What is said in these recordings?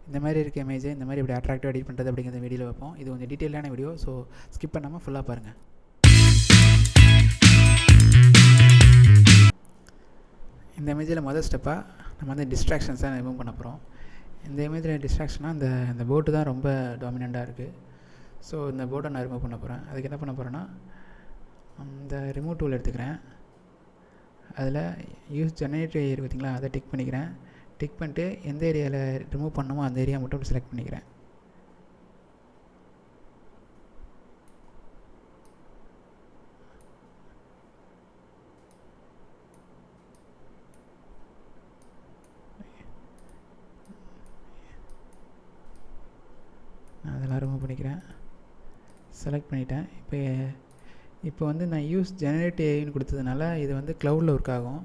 இந்த மாதிரி இருக்க இமேஜை இந்த மாதிரி இப்படி அட்ராக்டிவ் எடிட் பண்ணுறது அப்படிங்கிறத வீடியோவில் வைப்போம். இது கொஞ்சம் டீட்டெயிலான வீடியோ, ஸோ ஸ்கிப் பண்ணாமல் ஃபுல்லாக பாருங்கள். இந்த இமேஜில் முதல் ஸ்டெப்பாக நம்ம வந்து டிஸ்ட்ராக்ஷன்ஸாக ரிமூவ் பண்ண போகிறோம். இந்த இமேஜில் டிஸ்ட்ராக்ஷனாக இந்த போட்டு தான் ரொம்ப டாமினண்ட்டாக இருக்குது. ஸோ இந்த போட்டை நான் ரிமூவ் பண்ண போகிறேன். அதுக்கு என்ன பண்ண போகிறேன்னா, இந்த ரிமூவ் டூல் எடுத்துக்கிறேன். அதில் யூஸ் ஜெனரேட்டர் ஏரியா பார்த்திங்களா, அதை டிக் பண்ணிக்கிறேன். டிக் பண்ணிட்டு எந்த ஏரியாவில் ரிமூவ் பண்ணணுமோ அந்த ஏரியா மட்டும் செலக்ட் பண்ணிக்கிறேன். நான் அதெல்லாம் ரிமூவ் பண்ணிக்கிறேன். செலக்ட் பண்ணிட்டேன். இப்போ வந்து நான் யூஸ் ஜெனரேட் ஏஐன்னு கொடுத்ததுனால இது வந்து க்ளவுடில் ஒர்க் ஆகும்.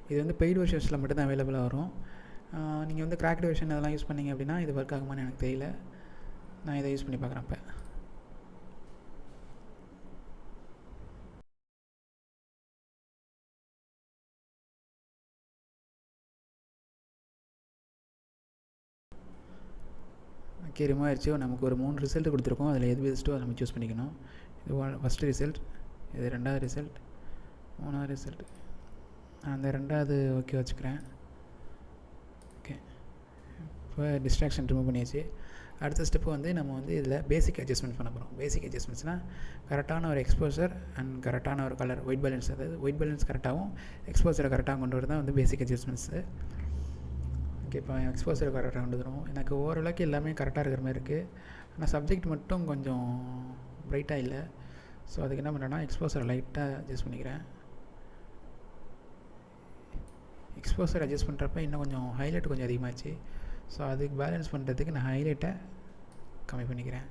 இது வந்து பெய்டு வெர்ஷன்ஸில் மட்டும்தான் அவைலபிளாக வரும். நீங்கள் வந்து கிராக்டு வெர்ஷன் அதெல்லாம் யூஸ் பண்ணிங்க அப்படின்னா இது ஒர்க் ஆகுமான்னு எனக்கு தெரியல. நான் இதை யூஸ் பண்ணி பார்க்குறேன். இப்போ ஓகே, ரிமூவ் ஆயிடுச்சு. நமக்கு ஒரு 3 ரிசல்ட் கொடுத்துருக்கோம். அதில் எது பெஸ்ட்டோ அதை நம்ம சூஸ் பண்ணிக்கணும். இது ஃபஸ்ட்டு ரிசல்ட், இது 2வது ரிசல்ட், 3வது ரிசல்ட். அந்த 2வது ஓகே வச்சுக்கிறேன். ஓகே, இப்போ டிஸ்ட்ராக்ஷன் ரிமூவ் பண்ணியாச்சு. அடுத்த ஸ்டெப்பு வந்து நம்ம வந்து இதில் பேசிக் அட்ஜஸ்ட்மெண்ட் பண்ண போகிறோம். பேசிக் அட்ஜஸ்ட்மெண்ட்ஸ்னால் கரெக்டான ஒரு எக்ஸ்போசர் அண்ட் கரெக்டான ஒரு கலர், ஒயிட் பேலன்ஸ். அதாவது ஒயிட் பேலன்ஸ் கரெக்டாகவும் எக்ஸ்போசரை கரெக்டாக கொண்டு வரது தான் வந்து பேசிக் அட்ஜஸ்ட்மெண்ட்ஸு. ஓகே, இப்போ எக்ஸ்போசரை கரெக்டாக கொண்டு வந்துடும். எனக்கு ஓரளவுக்கு எல்லாமே கரெக்டாக இருக்கிற மாதிரி இருக்குது. ஆனால் சப்ஜெக்ட் மட்டும் கொஞ்சம் ப்ரைட்டாக இல்லை. ஸோ அதுக்கு என்ன பண்ணுறேன்னா எக்ஸ்போசரை லைட்டாக அட்ஜஸ்ட் பண்ணிக்கிறேன். எக்ஸ்போசர் அட்ஜஸ்ட் பண்ணுறப்ப இன்னும் கொஞ்சம் ஹைலைட் கொஞ்சம் அதிகமாகிடுச்சு. ஸோ அதுக்கு பேலன்ஸ் பண்ணுறதுக்கு நான் ஹைலைட்டை கம்மி பண்ணிக்கிறேன்.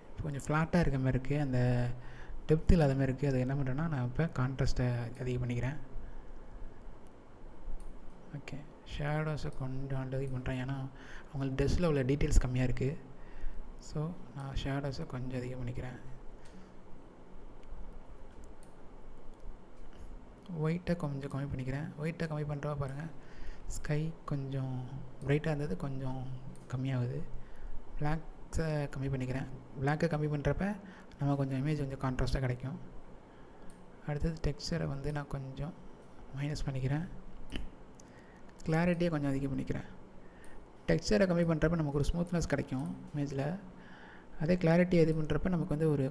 இப்போ கொஞ்சம் ஃப்ளாட்டாக இருக்க மாதிரி இருக்குது, அந்த டெப்த் இல்லாத மாதிரி இருக்குது. அது என்ன பண்ணுறேன்னா நான் இப்போ கான்ட்ராஸ்ட்டை அதிகம் பண்ணிக்கிறேன். ஓகே, ஷேடோஸை கொஞ்சம் அதிகம் பண்ணுறேன். ஏன்னா அவங்களுக்கு ட்ரெஸ்ஸில் உள்ள டீட்டெயில்ஸ் கம்மியாக இருக்குது. ஸோ நான் ஷேடோஸை கொஞ்சம் அதிகம் பண்ணிக்கிறேன். ஒயிட்டை கொஞ்சம் கம்மி பண்ணிக்கிறேன். ஒயிட்டை கம்மி பண்ணுறவா பாருங்கள், ஸ்கை கொஞ்சம் ப்ரைட்டாக இருந்தது, கொஞ்சம் கம்மியாகுது. பிளாக்ஸை கம்மி பண்ணிக்கிறேன். பிளாக்கை கம்மி பண்ணுறப்ப நம்ம கொஞ்சம் இமேஜ் கொஞ்சம் கான்ட்ராஸ்ட்டாக கிடைக்கும். அடுத்தது டெக்ஸ்சரை வந்து நான் கொஞ்சம் மைனஸ் பண்ணிக்கிறேன். கிளாரிட்டியை கொஞ்சம் அதிகம் பண்ணிக்கிறேன். டெக்ஸ்சரை கம்மி பண்ணுறப்ப நமக்கு ஒரு ஸ்மூத்னஸ் கிடைக்கும் இமேஜில். அதே கிளாரிட்டி இது பண்ணுறப்ப நமக்கு வந்து ஒரு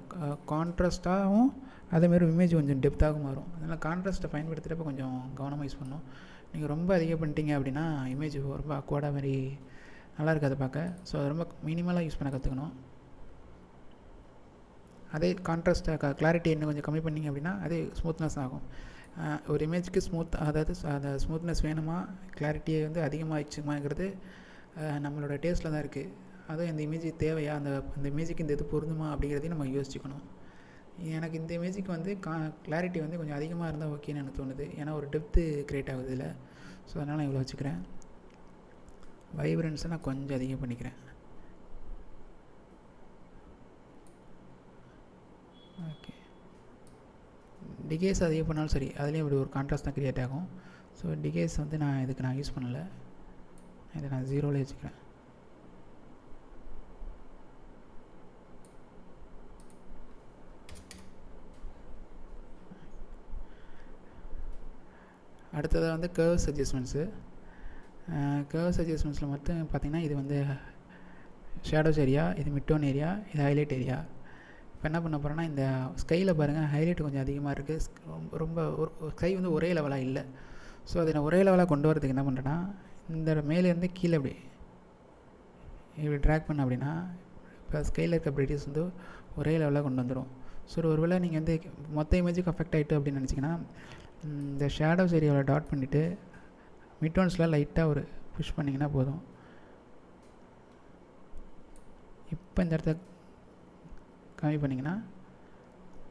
கான்ட்ராஸ்ட்டாகவும் அதேமாதிரி இமேஜ் கொஞ்சம் டெப்த்தாகவும் மாறும். அதனால் கான்ட்ராஸ்ட்டை பயன்படுத்துகிறப்ப கொஞ்சம் கவனமாக யூஸ் பண்ணணும். நீங்கள் ரொம்ப அதிகம் பண்ணிட்டீங்க அப்படின்னா இமேஜ் ரொம்ப அக்வர்டாக மாதிரி நல்லா இருக்காது பார்க்க. ஸோ அது ரொம்ப மினிமலாக யூஸ் பண்ண கற்றுக்கணும். அதே கான்ட்ராஸ்ட்டை கிளாரிட்டி இன்னும் கொஞ்சம் கம்மி பண்ணிங்க அப்படின்னா அதே ஸ்மூத்னஸ் ஆகும். ஒரு இமேஜுக்கு அதாவது அந்த ஸ்மூத்னஸ் வேணுமா, கிளாரிட்டியை வந்து அதிகமாக வச்சுக்குமாங்கிறது நம்மளோட டேஸ்ட்டில் தான் இருக்குது. அதுவும் இந்த இமேஜ் தேவையா, அந்த இமேஜுக்கு இந்த இது பொருந்துமா அப்படிங்கிறதையும் நம்ம யோசிச்சுக்கணும். எனக்கு இந்த இமேஜுக்கு வந்து கிளாரிட்டி வந்து கொஞ்சம் அதிகமாக இருந்தால் ஓகேன்னு எனக்கு தோணுது. ஏன்னா ஒரு டெப்த்து க்ரியேட் ஆகுது இதில். ஸோ அதனால் நான் இவ்வளோ வச்சுக்கிறேன். வைப்ரன்ஸை நான் கொஞ்சம் அதிகம் பண்ணிக்கிறேன். ஓகே, டிகேஸ் அதிகம் பண்ணாலும் சரி, அதுலேயும் இப்படி ஒரு கான்ட்ராஸ்ட் தான் க்ரியேட் ஆகும். ஸோ டிகேஸ் வந்து நான் யூஸ் பண்ணலை. இதை நான் 0லே வச்சுக்கிறேன். அடுத்ததாக வந்து கர்வ்ஸ் அட்ஜஸ்ட்மெண்ட்ஸு. கர்வ்ஸ் அட்ஜஸ்ட்மெண்ட்ஸில் மட்டும் பார்த்திங்கன்னா இது வந்து ஷேடோஸ் ஏரியா, இது மிட்டோன் ஏரியா, இது ஹைலைட் ஏரியா. இப்போ என்ன பண்ண போகிறேன்னா இந்த ஸ்கையில் பாருங்கள், ஹைலைட் கொஞ்சம் அதிகமாக இருக்குது. ரொம்ப ஸ்கை வந்து ஒரே லெவலாக இல்லை. ஸோ அதை நான் ஒரே லெவலாக கொண்டு வரதுக்கு என்ன பண்ணுறேன்னா, இந்த மேலேருந்து கீழே இப்படி ட்ராக் பண்ண அப்படின்னா இப்போ ஸ்கையில் இருக்க பிரைட்னஸ் வந்து ஒரே லெவலாக கொண்டு வந்துடும். ஸோ ஒருவேளை நீங்கள் வந்து மொத்த இமேஜுக்கு அஃபெக்ட் ஆகிட்டு அப்படின்னு நினச்சிங்கன்னா இந்த ஷேடோஸ் ஏரியாவில் டாட் பண்ணிவிட்டு மிட்டோன்ஸில் லைட்டாக ஒரு புஷ் பண்ணிங்கன்னா போதும். இப்போ இந்த இடத்த கம்மி பண்ணிங்கன்னா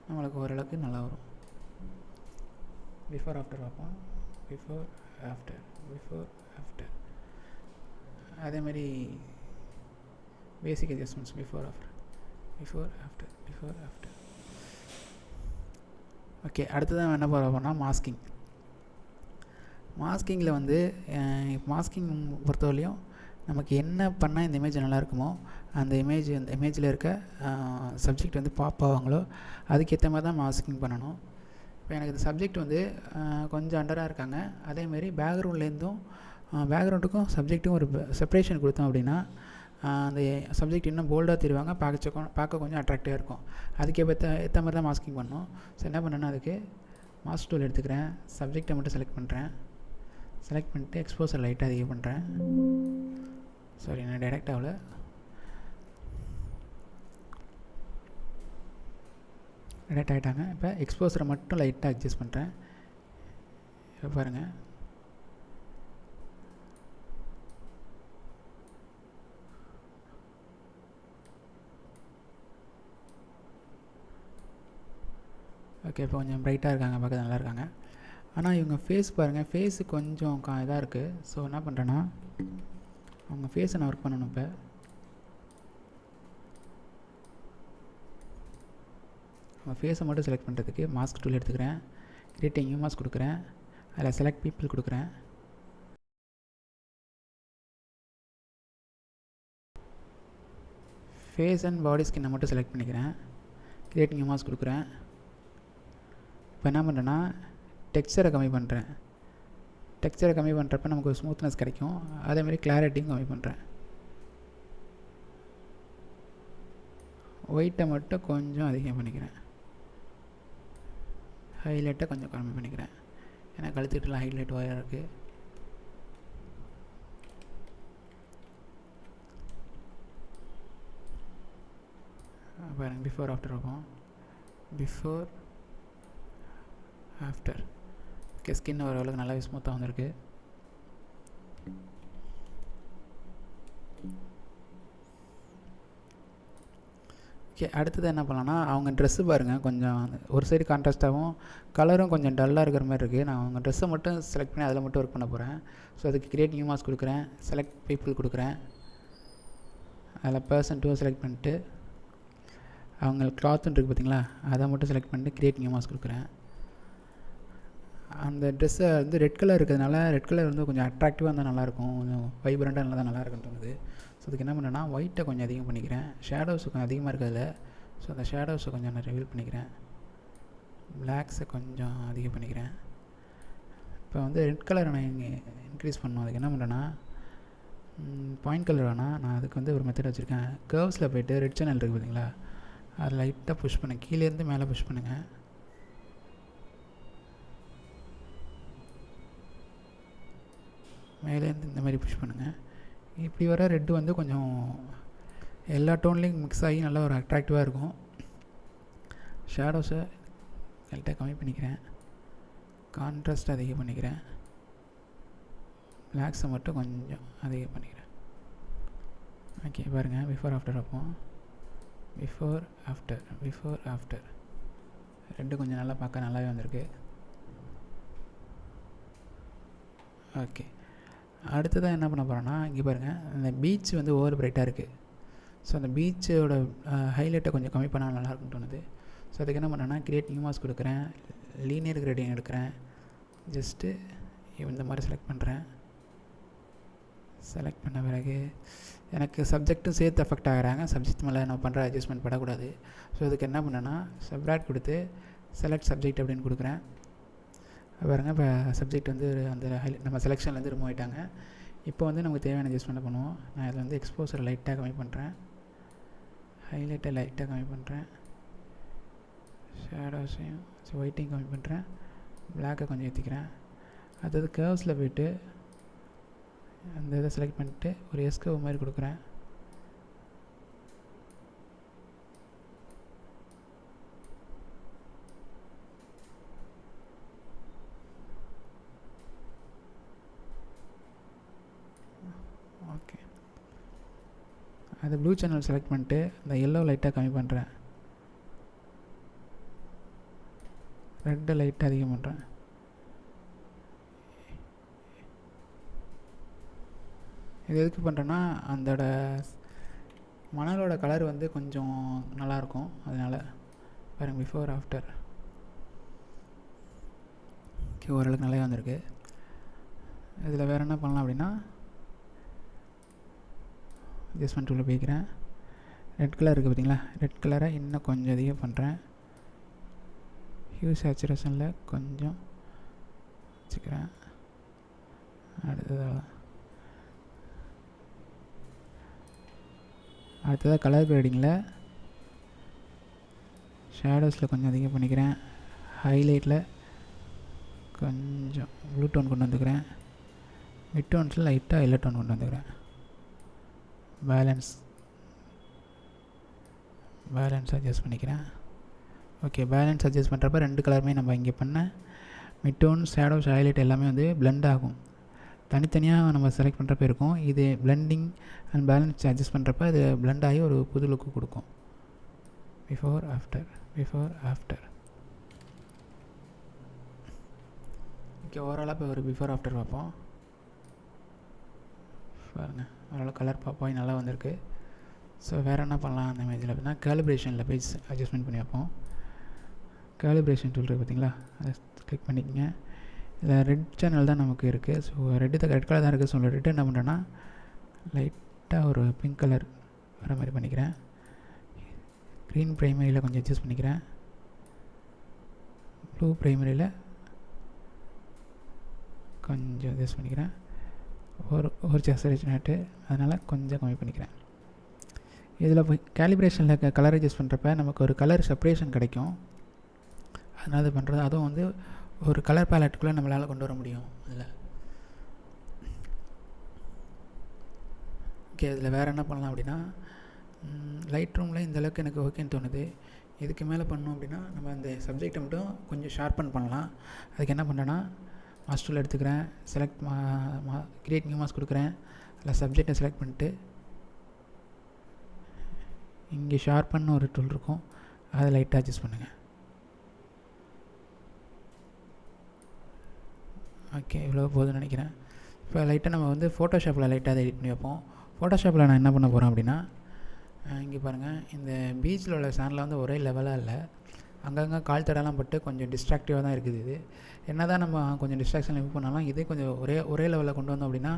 நம்மளுக்கு ஓரளவுக்கு நல்லா வரும். பிஃபோர் ஆஃப்டர் பார்ப்போம். பிஃபோர் ஆஃப்டர் அதேமாதிரி பேசிக் அட்ஜஸ்ட்மெண்ட்ஸ் பிஃபோர் ஆஃப்டர். ஓகே, அடுத்ததான் என்ன பார்ப்போம்னா மாஸ்கிங்கில் வந்து மாஸ்கிங் பொறுத்தவரையும் நமக்கு என்ன பண்ணால் இந்த இமேஜ் நல்லா இருக்குமோ அந்த இமேஜில் இருக்க சப்ஜெக்ட் வந்து பாப் ஆவாங்களோ அதுக்கேற்ற மாதிரி தான் மாஸ்கிங் பண்ணணும். இப்போ எனக்கு இந்த சப்ஜெக்ட் வந்து கொஞ்சம் அண்டராக இருக்காங்க, அதேமாரி பேக்ரவுண்டுக்கும் சப்ஜெக்ட்டுக்கும் ஒரு செப்பரேஷன் கொடுத்தோம் அப்படின்னா அந்த சப்ஜெக்ட் இன்னும் போல்டாக தெரிவாங்க, பார்க்க கொஞ்சம் அட்ராக்டிவாக இருக்கும். அதுக்கு ஏற்ற மாதிரி தான் மாஸ்கிங் பண்ணணும். ஸோ என்ன பண்ணேன்னா அதுக்கு மாஸ்க் டூல் எடுத்துக்கிறேன், சப்ஜெக்டை மட்டும் செலக்ட் பண்ணிட்டு எக்ஸ்போசர் லைட்டாக அதிகம் பண்ணுறேன். சாரி, நான் டைரெக்ட் ஆகல, டைரெக்ட் ஆகிட்டாங்க. இப்போ எக்ஸ்போசரை மட்டும் லைட்டாக அட்ஜஸ்ட் பண்ணுறேன். இப்போ பாருங்கள், ஓகே. இப்போ கொஞ்சம் ப்ரைட்டாக இருக்காங்க, பார்க்க நல்லா இருக்காங்க. ஆனால் இவங்க ஃபேஸ் பாருங்கள், ஃபேஸு கொஞ்சம் இதாக இருக்குது. ஸோ என்ன பண்ணுறேன்னா அவங்க ஃபேஸை நான் ஒர்க் பண்ணணும். இப்போ அவங்க ஃபேஸை மட்டும் செலக்ட் பண்ணுறதுக்கு மாஸ்க் டூல் எடுத்துக்கிறேன், கிரியேட் நியூ மாஸ்க் கொடுக்குறேன், அதில் செலக்ட் பீப்புள் கொடுக்குறேன். ஃபேஸ் அண்ட் பாடி ஸ்கின்னை மட்டும் செலக்ட் பண்ணிக்கிறேன், கிரியேட் நியூ மாஸ்க் கொடுக்குறேன். இப்போ என்ன பண்ணுறேன்னா டெக்ஸ்சரை கம்மி பண்ணுறேன். டெக்ஸ்சரை கம்மி பண்ணுறப்ப நமக்கு ஒரு ஸ்மூத்னஸ் கிடைக்கும். அதேமாதிரி கிளாரிட்டியும் கம்மி பண்ணுறேன். ஒயிட்டை மட்டும் கொஞ்சம் அதிகம் பண்ணிக்கிறேன், ஹைலைட்டை கொஞ்சம் கம்மி பண்ணிக்கிறேன். ஏன்னா கழுத்துக்கிட்டலாம் ஹைலைட் ஒயராக இருக்குது. பாருங்கள், பிஃபோர் ஆஃப்டர் இருக்கும். Before after. ஓகே, ஸ்கின் ஓரளவுக்கு நல்லாவே ஸ்மூத்தாக வந்திருக்கு. ஓகே, அடுத்தது என்ன பண்ணலான்னா அவங்க ட்ரெஸ்ஸு பாருங்கள், கொஞ்சம் ஒரு சைடு கான்ட்ராஸ்ட்டாகவும் கலரும் கொஞ்சம் டல்லாக இருக்கிற மாதிரி இருக்குது. நான் அவங்க ட்ரெஸ்ஸை மட்டும் செலக்ட் பண்ணி அதில் மட்டும் ஒர்க் பண்ண போகிறேன். ஸோ அதுக்கு கிரியேட் நியூ மாஸ்க் கொடுக்குறேன், செலக்ட் பீப்புள் கொடுக்குறேன், அதில் பர்சன் 2 செலக்ட் பண்ணிட்டு அவங்க கிளாத்துன்னு இருக்குது பார்த்தீங்களா, அதை மட்டும் செலக்ட் பண்ணிட்டு கிரியேட் நியூ மாஸ்க் கொடுக்குறேன். அந்த ட்ரெஸ்ஸை வந்து ரெட் கலர் இருக்கிறதுனால ரெட் கலர் வந்து கொஞ்சம் அட்ராக்டிவாக இருந்தால் நல்லாயிருக்கும், கொஞ்சம் வைப்ரண்ட்டாக இருந்தால் தான் நல்லா இருக்குன்னு தோணுது. ஸோ அதுக்கு என்ன பண்ணேன்னா ஒயிட்டை கொஞ்சம் அதிகம் பண்ணிக்கிறேன், ஷேடோஸ் கொஞ்சம் அதிகமாக இருக்கிறதுல. ஸோ அந்த ஷேடோஸை கொஞ்சம் நான் ரிவீல் பண்ணிக்கிறேன், பிளாக்ஸை கொஞ்சம் அதிகம் பண்ணிக்கிறேன். இப்போ வந்து ரெட் கலரை நான் இன்க்ரீஸ் பண்ணணும். அதுக்கு என்ன பண்ணுறேன்னா பாயிண்ட் கலர் வேணால், நான் அதுக்கு வந்து ஒரு மெத்தட் வச்சுருக்கேன். கர்வ்ஸில் போய்ட்டு ரெட் சேனல் இருக்குது பார்த்தீங்களா, அதை லைட்டாக புஷ் பண்ணேன், கீழேருந்து மேலே புஷ் பண்ணுங்கள். மேலேருந்து இந்த மாதிரி புஷ் பண்ணுங்கள். இப்படி வர ரெட்டு வந்து கொஞ்சம் எல்லா டோன்லேயும் மிக்ஸ் ஆகி நல்லா ஒரு அட்ராக்டிவாக இருக்கும். ஷேடோஸை லைட்டாக கம்மி பண்ணிக்கிறேன், கான்ட்ராஸ்ட் அதிகம் பண்ணிக்கிறேன், பிளாக்ஸை மட்டும் கொஞ்சம் அதிகம் பண்ணிக்கிறேன். ஓகே, பாருங்கள், பிஃபோர் ஆஃப்டர் வைப்போம். பிஃபோர் ஆஃப்டர் ரெண்டு கொஞ்சம் நல்லா பார்க்க நல்லாவே வந்திருக்கு. ஓகே, அடுத்ததாக என்ன பண்ண போகிறோன்னா இங்கே பாருங்கள், அந்த பீச் வந்து ஓவர் பிரைட்டாக இருக்குது. ஸோ அந்த பீச்சோட ஹைலைட்டை கொஞ்சம் கம்மி பண்ணால் நல்லாயிருக்குன்னு தோணுது. ஸோ அதுக்கு என்ன பண்ணேன்னா கிரியேட் நியூ மாஸ்க் கொடுக்குறேன், லீனியர் கிரேடியன்ட் எடுக்கிறேன், ஜஸ்ட்டு இந்த மாதிரி செலக்ட் பண்ணுறேன். செலக்ட் பண்ண பிறகு எனக்கு சப்ஜெக்ட்டும் சேர்த்து அஃபெக்ட் ஆகிறாங்க, சப்ஜெக்ட் மேலே நான் பண்ணுற அட்ஜஸ்ட்மெண்ட் படக்கூடாது. ஸோ அதுக்கு என்ன பண்ணேன்னா சப்ராக்ட் கொடுத்து செலக்ட் சப்ஜெக்ட் அப்படின்னு கொடுக்குறேன். பாருங்கள், இப்போ சப்ஜெக்ட் வந்து அந்த நம்ம செலெக்ஷன்லேருந்து ரிமூவ் ஆகிட்டாங்க. இப்போ வந்து நமக்கு தேவையான அட்ஜஸ்ட்மெண்ட் பண்ணுவோம். நான் இதில் வந்து எக்ஸ்போசரை லைட்டாக கம்மி பண்ணுறேன், ஹைலைட்டை லைட்டாக கம்மி பண்ணுறேன், ஷேடோஸையும் ஒயிட்டையும் கம்மி பண்ணுறேன், பிளாக்கை கொஞ்சம் ஏற்றிக்கிறேன். அடுத்தது கர்வ்ஸில் போய்ட்டு அந்த இதை செலக்ட் பண்ணிட்டு ஒரு எஸ்கர்வ் மாதிரி கொடுக்குறேன். ஓகே, அது ப்ளூ சேனல் செலக்ட் பண்ணிட்டு இந்த எல்லோ லைட்டாக கம்மி பண்ணுறேன், ரெட்டை லைட்டாக அதிகம் பண்ணுறேன். இது எதுக்கு பண்ணுறேன்னா அதோட மணலோட கலர் வந்து கொஞ்சம் நல்லாயிருக்கும், அதனால். பாருங்கள், பிஃபோர் ஆஃப்டர் ஓகே, ஓரளவுக்கு நல்லா வந்திருக்கு. இதில் வேறு என்ன பண்ணலாம் அப்படின்னா அட்ஜஸ்ட்மெண்ட் டூலில் போய்க்கிறேன். ரெட் கலர் இருக்குது பார்த்தீங்களா, ரெட் கலரை இன்னும் கொஞ்சம் அதிகம் பண்ணுறேன். ஹியூ சேச்சுரேஷனில் கொஞ்சம் வச்சுக்கிறேன். அடுத்ததாக கலர் கிரேடிங்கில் ஷேடோஸில் கொஞ்சம் அதிகம் பண்ணிக்கிறேன். ஹைலைட்டில் கொஞ்சம் ப்ளூ டோன் கொண்டு வந்துக்கிறேன். மிட் டோன்ஸில் லைட்டாக எல்லோ டோன் கொண்டு வந்துக்கிறேன். பேலன்ஸ் அட்ஜஸ்ட் பண்ணிக்கிறேன். ஓகே, பேலன்ஸ் அட்ஜஸ்ட் பண்ணுறப்ப ரெண்டு கலருமே நம்ம இங்கே பண்ண மிட் டோன், ஷேடோஸ், ஹைலைட் எல்லாமே வந்து பிளெண்ட் ஆகும். தனித்தனியாக நம்ம செலக்ட் பண்ணுறப்ப இருக்கும். இது பிளெண்டிங் அண்ட் பேலன்ஸ் அட்ஜஸ்ட் பண்ணுறப்ப அது பிளெண்ட் ஆகி ஒரு புது லுக்கு கொடுக்கும். Before after. ஓகே, ஓவராலாக இப்போ ஒரு பிஃபோர் ஆஃப்டர் பார்ப்போம். பாருங்கள், ஓரளவு கலர் பாப்பாய் நல்லா வந்திருக்கு. ஸோ வேறு என்ன பண்ணலாம் அந்த இமேஜில் அப்படின்னா, கேலிப்ரேஷனில் போய் அட்ஜஸ்ட்மெண்ட் பண்ணி வைப்போம். கேலிப்ரேஷன் டூல் இருக்குது பார்த்தீங்களா, அதை கிளிக் பண்ணிக்கங்க. இதில் ரெட் சேனல் தான் நமக்கு இருக்குது. ஸோ ரெட் கலர் தான் இருக்குது. ஸோ ரெட்டு என்ன பண்ணுறேன்னா லைட்டாக ஒரு பிங்க் கலர் வர மாதிரி பண்ணிக்கிறேன். க்ரீன் ப்ரைமரியில் கொஞ்சம் அட்ஜஸ்ட் பண்ணிக்கிறேன். ப்ளூ ப்ரைமரியில் கொஞ்சம் அட்ஜஸ்ட் பண்ணிக்கிறேன். ஒரு சேச்சுரேஷன் அதனால் கொஞ்சம் கம்மி பண்ணிக்கிறேன். இதில் போய் கேலிப்ரேஷனில் கலர் அட்ஜஸ்ட் பண்ணுறப்ப நமக்கு ஒரு கலர் செப்ரேஷன் கிடைக்கும். அதனால் அது பண்ணுறது, அதுவும் வந்து ஒரு கலர் பேலட்டுக்குள்ளே நம்மளால் கொண்டு வர முடியும். இதில் ஓகே, இதில் வேறு என்ன பண்ணலாம் அப்படின்னா, லைட் ரூமில் இந்தளவுக்கு எனக்கு ஓகேன்னு தோணுது. இதுக்கு மேலே பண்ணோம் அப்படின்னா நம்ம அந்த சப்ஜெக்டை மட்டும் கொஞ்சம் ஷார்ப்பன் பண்ணலாம். அதுக்கு என்ன பண்ணுறேன்னா, மாஸ்க் டூல் எடுத்துக்கிறேன், செலக்ட் கிரியேட் நியூ மாஸ்க் கொடுக்குறேன். அதில் சப்ஜெக்டை செலக்ட் பண்ணிட்டு இங்கே ஷார்ப்பன்னு ஒரு டூல் இருக்கும், அதை லைட்டாக அட்ஜஸ்ட் பண்ணுங்கள். ஓகே, இவ்வளோ போதும்னு நினைக்கிறேன். இப்போ லைட்டாக நம்ம வந்து ஃபோட்டோஷாப்பில் லைட்டாக அதை எடிட் பண்ணி வைப்போம். ஃபோட்டோஷாப்பில் நான் என்ன பண்ண போகிறேன் அப்படின்னா, இங்கே பாருங்கள், இந்த பீச்சில் உள்ள சேனலில் வந்து ஒரே லெவலாக இல்லை, அங்கங்கே கால் தடலாம் பட்டு கொஞ்சம் டிஸ்ட்ராக்டிவாக தான் இருக்குது. இது என்ன தான் நம்ம கொஞ்சம் டிஸ்ட்ராக்ஷன் ரிமூவ் பண்ணாலும் இதே கொஞ்சம் ஒரே லெவலில் கொண்டு வந்தோம் அப்படின்னா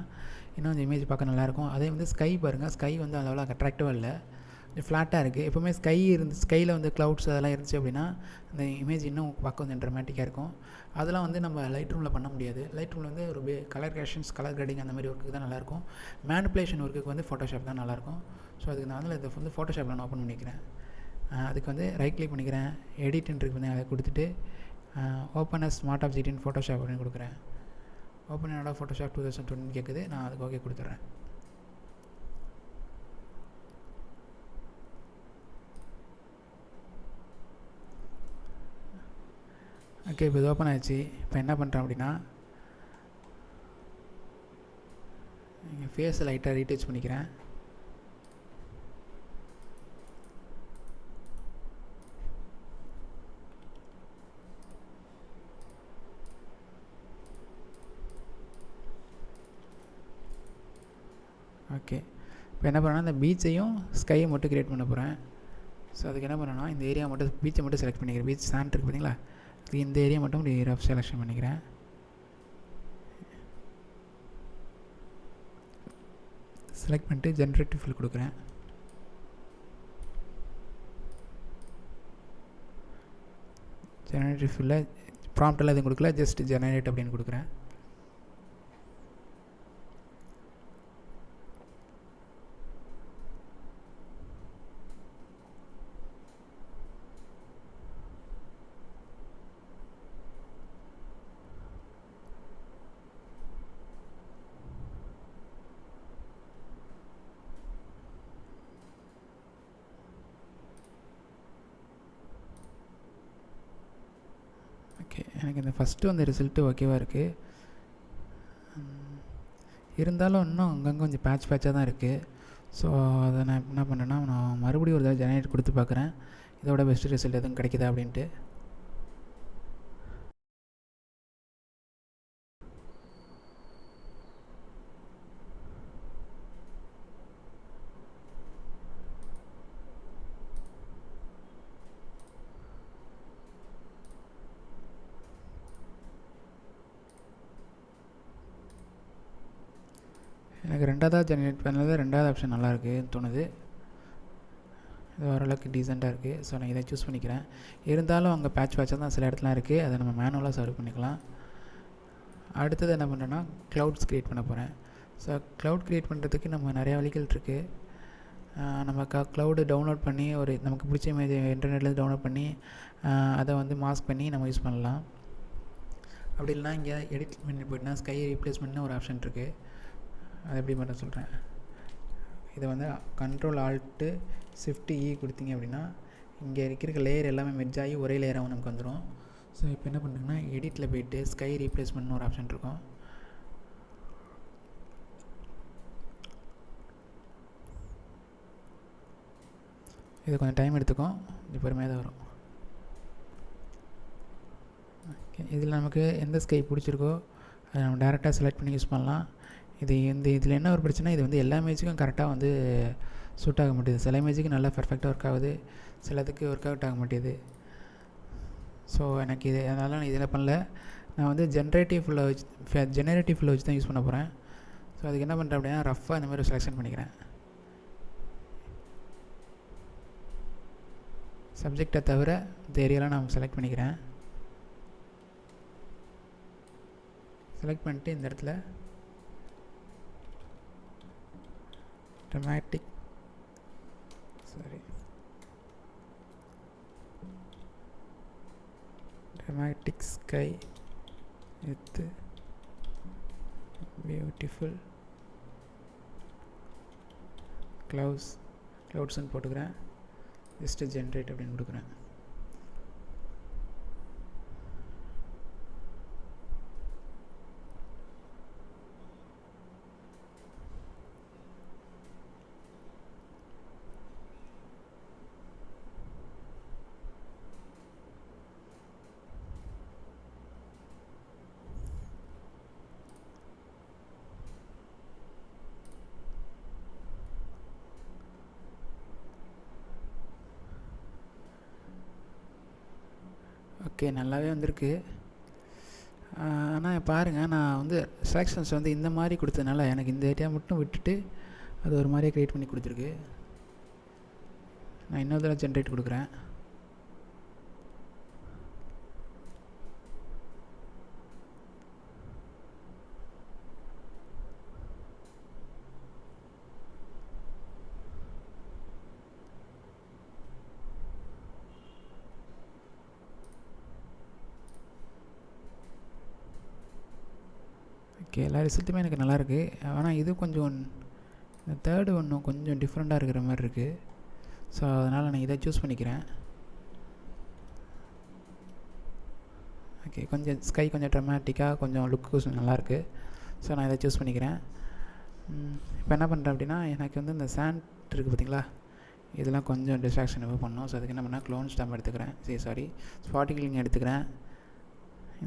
இன்னும் கொஞ்சம் இமேஜ் பார்க்க நல்லாயிருக்கும். அதே வந்து ஸ்கை பாருங்கள், ஸ்கை வந்து அந்த லெவலாக அட்ராக்டிவாக இல்லை, கொஞ்சம் ஃப்ளாட்டாக இருக்குது. எப்போவுமே ஸ்கையில் வந்து க்ளவுட்ஸ் அதெல்லாம் இருந்துச்சு அப்படின்னா அந்த இமேஜ் இன்னும் பார்க்க கொஞ்சம் ட்ரமேட்டிக்காக இருக்கும். அதெல்லாம் வந்து நம்ம லைட் ரூமில் பண்ண முடியாது. லைட் ரூமில் வந்து ஒரு கலர் கிரேஷன்ஸ், கலர் கிரேடிங் அந்த மாதிரி ஒர்க்குக்கு தான் நல்லாயிருக்கும். மேனிப்புலேஷன் ஒர்க்குக்கு வந்து ஃபோட்டோஷாப் தான் நல்லாயிருக்கும். ஸோ அதுக்கு நான் வந்து இதை வந்து ஃபோட்டோஷாப்பில் நான் ஓப்பன் பண்ணிக்கிறேன். அதுக்கு வந்து ரைட் கிளிக் பண்ணிக்கிறேன், எடிட்ன்றது வந்து அதை கொடுத்துட்டு ஓப்பன் அஸ் ஸ்மார்ட் ஆப்ஜெக்ட் இன் ஃபோட்டோஷாப் அப்படின்னு கொடுக்குறேன். ஓப்பன் என்னோட ஃபோட்டோஷாப் 2020 கேட்குது, நான் அதுக்கு ஓகே கொடுத்துட்றேன். ஓகே, இப்போ இது ஓப்பன் ஆகிடுச்சு. இப்போ என்ன பண்ணுறேன் அப்படின்னா, இங்கே ஃபேஸை லைட்டாக ரீடச் பண்ணிக்கிறேன். ஓகே, இப்போ என்ன பண்ணுறேன்னா இந்த பீச்சையும் ஸ்கையை மட்டும் க்ரியேட் பண்ண போகிறேன். ஸோ அதுக்கு என்ன பண்ணேன்னா இந்த ஏரியா மட்டும் பீச்சை மட்டும் செலக்ட் பண்ணிக்கிறேன். பீச் சாண்ட் இருக்குது பார்த்தீங்களா, இந்த ஏரியா மட்டும் இப்படி ரஃப் செலெக்ஷன் பண்ணிக்கிறேன். செலக்ட் பண்ணிட்டு ஜென்ரேட்டிவ் ஃபில் கொடுக்குறேன். ஜெனரேட்டிவ் ஃபில்லில் ப்ராம்ப்டெல்லாம் எதுவும் கொடுக்கல, ஜஸ்ட் ஜெனரேட் அப்படின்னு கொடுக்குறேன். ஓகே, எனக்கு இந்த ஃபஸ்ட்டு வந்து ரிசல்ட்டு ஓகேவாக இருக்குது. இருந்தாலும் இன்னும் அங்கங்கே கொஞ்சம் பேட்சாக தான் இருக்குது. ஸோ அதை நான் என்ன பண்ணுறேன்னா, நான் மறுபடியும் ஒரு தடவை ஜெனரேட் கொடுத்து பார்க்குறேன், இதோட பெஸ்ட்டு ரிசல்ட் எதுவும் கிடைக்குதா அப்படின்ட்டு. எனக்கு எனக்கு ரெண்டாவதாக ஜென்ரேட் பண்ணது ரெண்டாவது ஆப்ஷன் நல்லாயிருக்குன்னு தோணுது. இது ஓரளவுக்கு டீசெண்டாக இருக்குது. ஸோ நான் இதை சூஸ் பண்ணிக்கிறேன். இருந்தாலும் அங்கே பேட்சாக தான் சில இடத்துல இருக்குது, அதை நம்ம மேனுவலாக சர்வ் பண்ணிக்கலாம். அடுத்தது என்ன பண்ணுறேன்னா க்ளவுட்ஸ் க்ரியேட் பண்ண போகிறேன். ஸோ க்ளவுட் க்ரியேட் பண்ணுறதுக்கு நம்ம நிறையா வழிகள் இருக்குது. நம்ம க்ளவுடு டவுன்லோட் பண்ணி ஒரு நமக்கு பிடிச்ச இமேஜ் இன்டர்நெட்லேருந்து டவுன்லோட் பண்ணி அதை வந்து மாஸ்க் பண்ணி நம்ம யூஸ் பண்ணலாம். அப்படி இல்லைனா இங்கே எடிட் பண்ணி போய்ட்டுனா ஸ்கை ரீப்ளேஸ்மெண்ட்னு ஒரு ஆப்ஷன் இருக்குது. அதை எப்படி பண்ண சொல்கிறேன். இதை வந்து Ctrl+Alt+Shift+E கொடுத்தீங்க அப்படின்னா இங்கே இருக்கிற லேயர் எல்லாமே மெர்ஜ் ஆகி ஒரே லேயராகவும் நமக்கு வந்துடும். ஸோ இப்போ என்ன பண்ணுறீங்கன்னா எடிட்டில் போய்ட்டு ஸ்கை ரீப்ளேஸ்மெண்ட்னு ஒரு ஆப்ஷன் இருக்கும். இது கொஞ்சம் டைம் எடுத்துக்கும், இது பொறுமையாக தான் வரும். ஓகே, இதில் நமக்கு எந்த ஸ்கை பிடிச்சிருக்கோ அதை நம்ம டேரெக்டாக செலக்ட் பண்ணி யூஸ் பண்ணலாம். இதில் என்ன ஒரு பிரச்சனை, இது வந்து எல்லா இமேஜுக்கும் கரெக்டாக வந்து சூட் ஆக மாட்டேது. சில இமேஜுக்கு நல்லா பர்ஃபெக்டாக ஒர்க் ஆகுது, சிலதுக்கு ஒர்க் அவுட் ஆக மாட்டேது. ஸோ எனக்கு இது அதனால் நான் இதில் பண்ணல. நான் வந்து ஜென்ரேட்டிவ் ஃபில்லை வச்சு தான் யூஸ் பண்ண போகிறேன். ஸோ அதுக்கு என்ன பண்ணுறேன் அப்படின்னா ரஃப்பாக இந்த மாதிரி செலெக்ஷன் பண்ணிக்கிறேன். சப்ஜெக்டை தவிர இந்த ஏரியாலாம் நான் செலக்ட் பண்ணிக்கிறேன். செலக்ட் பண்ணிட்டு இந்த இடத்துல dramatic sky with beautiful cloudsன்னு போட்டுக்கிறேன். ஜஸ்ட் ஜென்ரேட் அப்படின்னு கொடுக்குறேன். ஓகே, நல்லாவே வந்திருக்கு. ஆனால் பாருங்கள், நான் வந்து செலெக்ஷன்ஸ் வந்து இந்த மாதிரி கொடுத்ததுனால எனக்கு இந்த ஏரியா மட்டும் விட்டுட்டு அது ஒரு மாதிரியே க்ரியேட் பண்ணி கொடுத்துருக்கு. நான் இன்னொரு தடவை ஜென்ரேட் கொடுக்குறேன். ஓகே, எல்லா ரிசல்ட்டுமே எனக்கு நல்லாயிருக்கு. ஆனால் இது கொஞ்சம் இந்த தேர்டு ஒன்றும் கொஞ்சம் டிஃப்ரெண்ட்டாக இருக்கிற மாதிரி இருக்குது. ஸோ அதனால் நான் இதை சூஸ் பண்ணிக்கிறேன். ஓகே, கொஞ்சம் ஸ்கை கொஞ்சம் ட்ரமாட்டிக்காக கொஞ்சம் லுக்கு நல்லாயிருக்கு. ஸோ நான் இதை சூஸ் பண்ணிக்கிறேன். இப்போ என்ன பண்ணுறேன் அப்படின்னா எனக்கு வந்து இந்த சாண்ட் இருக்குது பார்த்தீங்களா, இதெல்லாம் கொஞ்சம் டிஸ்ட்ராக்ஷன் பண்ணணும். ஸோ அதுக்கு என்ன பண்ணால் க்ளோன் ஸ்டாம்ப் எடுத்துக்கிறேன். ஸ்பாட்டிக்லிங் எடுத்துக்கிறேன்.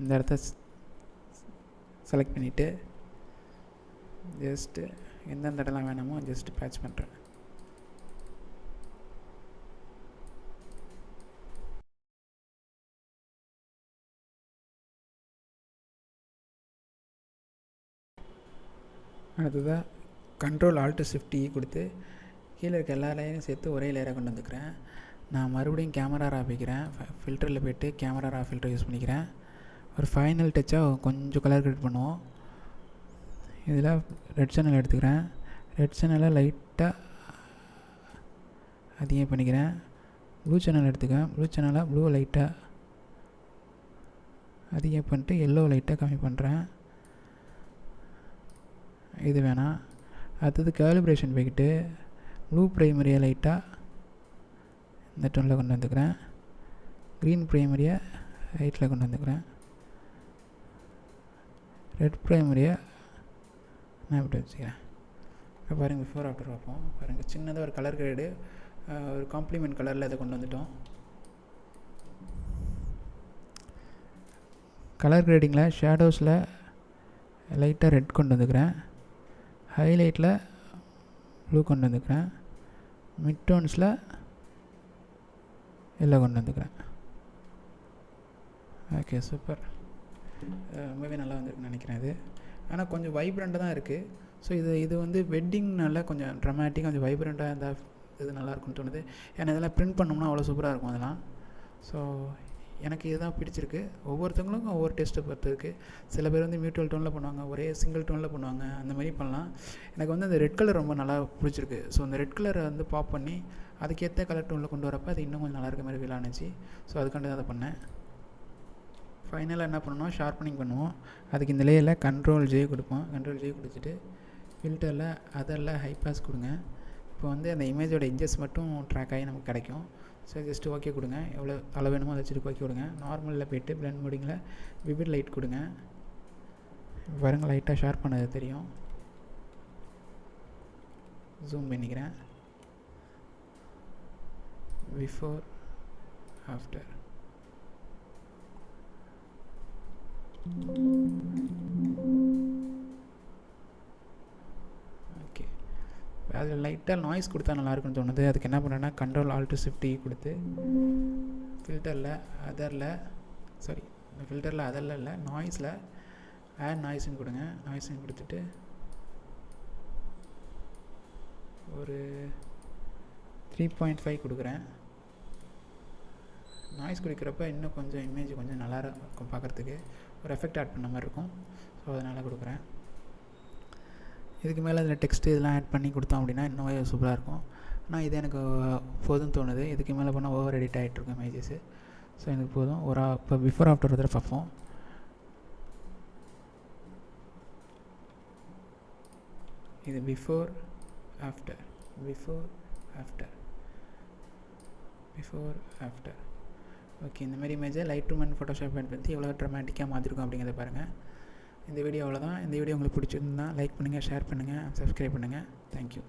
இந்த இடத்த செலக்ட் பண்ணிவிட்டு ஜஸ்ட்டு எந்தெந்த இடம்லாம் வேணுமோ ஜஸ்ட்டு பேட்ச் பண்ணுறேன். அடுத்ததாக Ctrl+Alt+Shift+E கொடுத்து கீழே இருக்க எல்லா லேயரையும் சேர்த்து ஒரே லேயராக கொண்டு வந்துக்கிறேன். நான் மறுபடியும் கேமரா ரா வைக்கிறேன். ஃபில்டரில் போய்ட்டு கேமரா ரா ஃபில்டர் யூஸ் பண்ணிக்கிறேன். ஒரு ஃபைனல் டச்சாக கொஞ்சம் கலர் கிரியேட் பண்ணுவோம். இதில் ரெட் சேனல் எடுத்துக்கிறேன். ரெட் சேனலை லைட்டாக அதிகம் பண்ணிக்கிறேன். ப்ளூ சேனல் எடுத்துக்கிறேன். ப்ளூ சேனலை ப்ளூ லைட்டாக அதிகம் பண்ணிட்டு எல்லோ லைட்டாக கம்மி பண்ணுறேன். இது வேணாம். அடுத்தது கேலிப்ரேஷன் போய்கிட்டு ப்ளூ ப்ரைமரியை லைட்டாக இந்த டோனில் கொண்டு வந்துக்கிறேன். க்ரீன் ப்ரைமரியை ரைட்டில் கொண்டு வந்துக்கிறேன். ரெட் ப்ரைமரியை நான் இப்படி வச்சுக்கிறேன். இப்போ பாருங்கள், பிஃபோர் ஆஃப்டர் பார்ப்போம். பாருங்கள், சின்னதாக ஒரு கலர் கிரேடு ஒரு காம்ப்ளிமெண்ட் கலரில் இதை கொண்டு வந்துட்டோம். கலர் கிரேடிங்கில் ஷேடோஸில் லைட்டாக ரெட் கொண்டு வந்துக்கிறேன். ஹைலைட்டில் ப்ளூ கொண்டு வந்துக்கிறேன். மிட் டோன்ஸில் எல்லோ கொண்டு வந்துக்கிறேன். Okay, super. ரொம்பவே நல்லா வந்திருக்குன்னு நினைக்கிறேன். இது ஆனால் கொஞ்சம் வைப்ரண்ட்டாக தான் இருக்குது. ஸோ இது வந்து வெட்டிங்னால கொஞ்சம் ட்ரமேட்டிக்காக கொஞ்சம் வைப்ரண்ட்டாக இருந்தால் இது நல்லாயிருக்கும்னு தோணுது. ஏன்னா இதெல்லாம் ப்ரிண்ட் பண்ணோம்னா அவ்வளோ சூப்பராக இருக்கும் அதெல்லாம். ஸோ எனக்கு இதுதான் பிடிச்சிருக்கு. ஒவ்வொருத்தவங்களுக்கும் ஒவ்வொரு டேஸ்ட்டை பொறுத்து இருக்குது. சில பேர் வந்து மியூச்சுவல் டோனில் பண்ணுவாங்க, ஒரே சிங்கிள் டோனில் பண்ணுவாங்க, அந்த மாதிரி பண்ணலாம். எனக்கு வந்து அந்த ரெட் கலர் ரொம்ப நல்லா பிடிச்சிருக்கு. ஸோ அந்த ரெட் கலரை வந்து பாப் பண்ணி அதுக்கேற்ற கலர் டோனில் கொண்டு வரப்போ அது இன்னும் கொஞ்சம் நல்லா இருக்க மாதிரி ஃபீல் ஆனிச்சு. ஸோ அதுக்காண்டி தான் அதை பண்ணேன். ஃபைனலாக என்ன பண்ணணும், ஷார்ப்பனிங் பண்ணுவோம். அதுக்கு இந்த லேயரில் Ctrl+J கொடுப்போம். Ctrl+J கொடுத்துட்டு ஃபில்டரில் அதரில் ஹை பாஸ் கொடுங்க. இப்போ வந்து அந்த இமேஜோட எட்ஜஸ் மட்டும் ட்ராக் ஆகி நமக்கு கிடைக்கும். ஸோ ஜஸ்ட்டு ஓகே கொடுங்க. எவ்வளோ அளவு வேணுமோ அதை வச்சுட்டு ஓகே கொடுங்க. நார்மலில் போய்ட்டு பிளெண்ட் மோடிங்கில் விவிட் லைட் கொடுங்க. பாருங்கள், லைட்டாக ஷார்ப் பண்ணது தெரியும். ஜூம் பண்ணிக்கிறேன். Before after. ஓகே, அதில் லைட்டாக நாய்ஸ் கொடுத்தா நல்லாயிருக்குன்னு தோணுது. அதுக்கு என்ன பண்ணேன்னா Ctrl+Alt+Shift கொடுத்து ஃபில்டரில் அதரில் இல்லை நாய்ஸில் ஆட் நாய்ஸ்ன்னு கொடுங்க. நாய்ஸ்ன்னு கொடுத்துட்டு ஒரு 3.5 கொடுக்குறேன். நாய்ஸ் கொடுக்குறப்ப இன்னும் கொஞ்சம் இமேஜ் கொஞ்சம் நல்லா இருக்கும் பார்க்குறதுக்கு, ஒரு எஃபெக்ட் ஆட் பண்ண மாதிரி இருக்கும். ஸோ அதனால் கொடுக்குறேன். இதுக்கு மேலே அதில் டெக்ஸ்ட்டு இதெல்லாம் ஆட் பண்ணி கொடுத்தோம் அப்படின்னா இன்னும் சூப்பராக இருக்கும். ஆனால் இது எனக்கு போதும்னு தோணுது. இதுக்கு மேலே பண்ணால் ஓவர் எடிட் ஆகிட்ருக்கும் இமேஜஸ்ஸு. ஸோ எனக்கு போதும். இப்போ பிஃபோர் ஆஃப்டர் ஒரு பார்ப்போம். இது பிஃபோர் ஆஃப்டர். ஓகே, இந்த மாதிரி இமேஜை லைட் ரூம் அண்ட் ஃபோட்டோஷாப் பயன்படுத்தி எவ்வளோ ட்ரமேட்டிக்காக மாற்றிருக்கோம் அப்படிங்கிறத பாருங்கள். இந்த வீடியோ அவ்வளோதான். இந்த வீடியோ உங்களுக்கு பிடிச்சிருந்தா லைக் பண்ணுங்கள், ஷேர் பண்ணுங்கள், சப்ஸ்கிரைப் பண்ணுங்கள். தேங்க்யூ.